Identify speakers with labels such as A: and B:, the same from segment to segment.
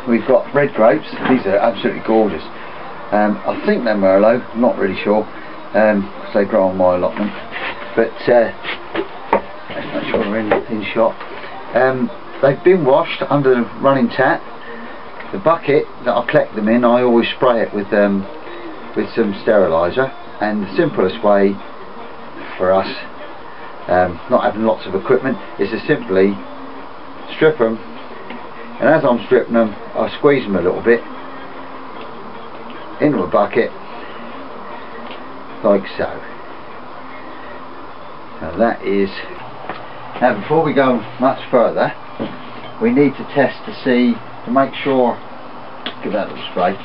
A: We've got red grapes. These are absolutely gorgeous. I think they're Merlot, I'm not really sure, because they grow on my allotment. But let's make sure they're in shot. They've been washed under the running tap. The bucket that I collect them in, I always spray it with some steriliser. And the simplest way for us, not having lots of equipment, is to simply strip them. And as I'm stripping them, I squeeze them a little bit into a bucket, like so. Now that is. Now before we go much further, we need to test to see, to make sure, give that a little spray,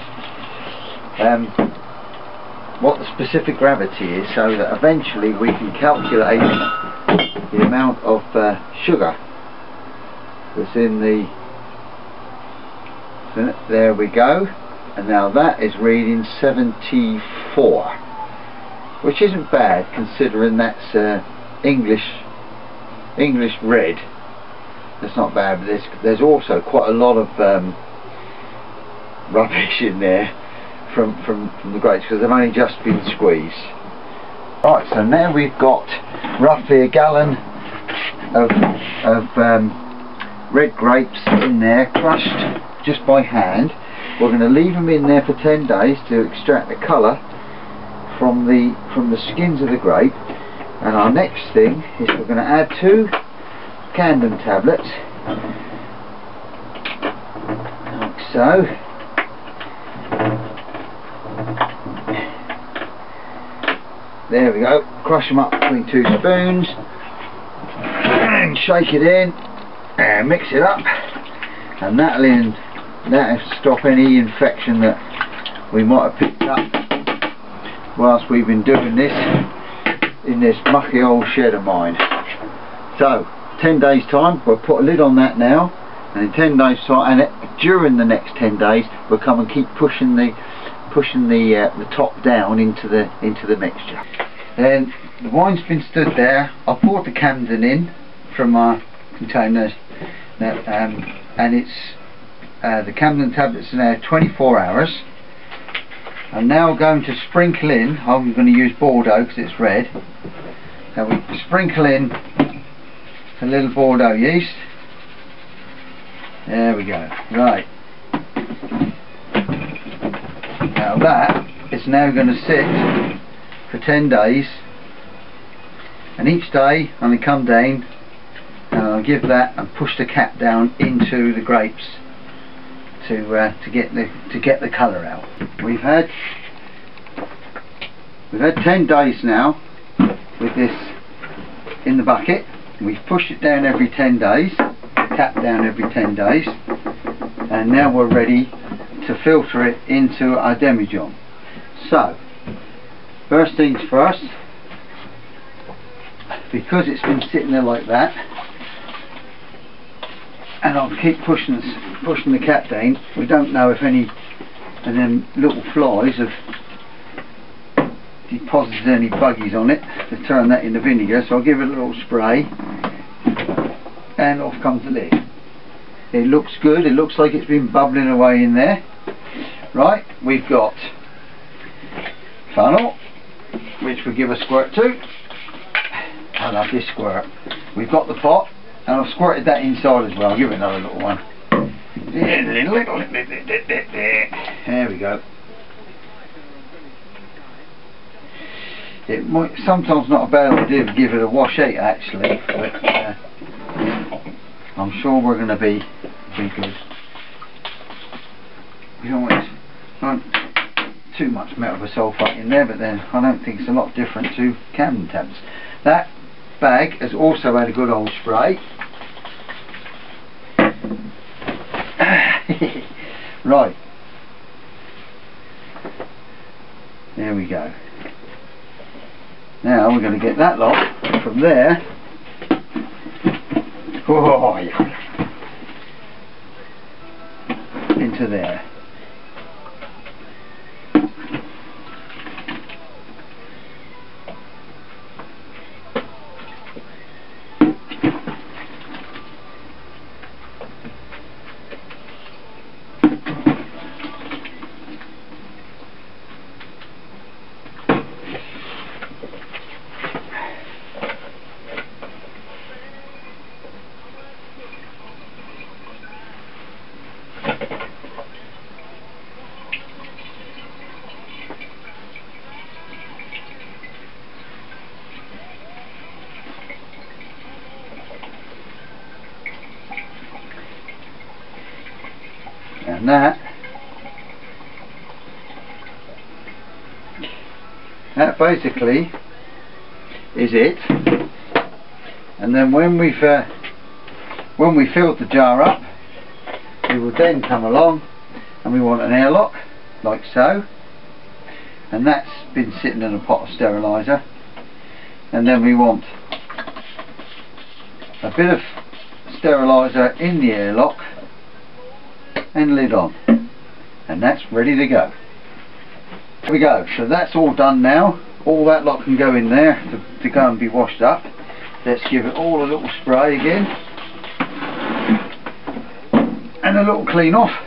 A: what the specific gravity is, so that eventually we can calculate the amount of sugar that's in the. There we go, and now that is reading 74, which isn't bad considering that's English red. That's not bad, but there's also quite a lot of rubbish in there from the grapes, because they've only just been squeezed. Right, so now we've got roughly a gallon of red grapes in there, crushed just by hand. We're going to leave them in there for 10 days to extract the colour from the skins of the grape. And our next thing is we're going to add 2 Camden tablets, like so. There we go. Crush them up between 2 spoons and shake it in and mix it up, and that'll stop any infection that we might have picked up whilst we've been doing this in this mucky old shed of mine. So 10 days time, we'll put a lid on that now, and in 10 days time, and during the next 10 days we'll come and keep pushing the top down into the mixture. Then the wine's been stood there. I poured the Camden in from our containers, and it's the Camden tablets are now 24 hours. I'm now going to sprinkle in, I'm going to use Bordeaux because it's red. Now we sprinkle in a little Bordeaux yeast. There we go. Right. Now that is now going to sit for 10 days. And each day I'm going to come down and I'll give that and push the cap down into the grapes to get the colour out. We've had 10 days now with this in the bucket. We've pushed it down every 10 days, cap down every 10 days, and now we're ready to filter it into our demijohn. So first things first, because it's been sitting there like that, and I'll keep pushing the cap down, we don't know if any of them little flies have deposited any buggies on it to turn that into vinegar, so I'll give it a little spray and off comes the lid. It looks good, it looks like it's been bubbling away in there. Right, we've got funnel, which we'll give a squirt to. I love this squirt. We've got the pot, and I've squirted that inside as well. I'll give it another little one. There we go. It might sometimes not a bad idea to give it a wash out actually, but I'm sure we're going to be good. We don't want too much metabosulfite in there, but then I don't think it's a lot different to Camden tablets. That bag has also had a good old spray. Right, there we go. Now we're going to get that lot from there. Oh, yeah. Into there. And that basically is it. And then when we filled the jar up, we will then come along and we want an airlock like so, and that's been sitting in a pot of steriliser. And then we want a bit of steriliser in the airlock and lid on, and that's ready to go. There we go. So that's all done now. All that lot can go in there to go and be washed up. Let's give it all a little spray again and a little clean off.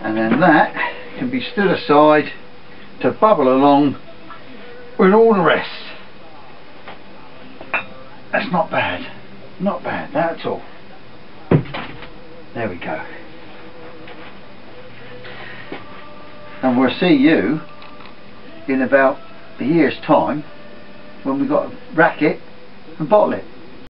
A: And then that can be stood aside to bubble along with all the rest. That's not bad. Not bad, that at all. There we go. And we'll see you in about a year's time when we've got to rack it and bottle it.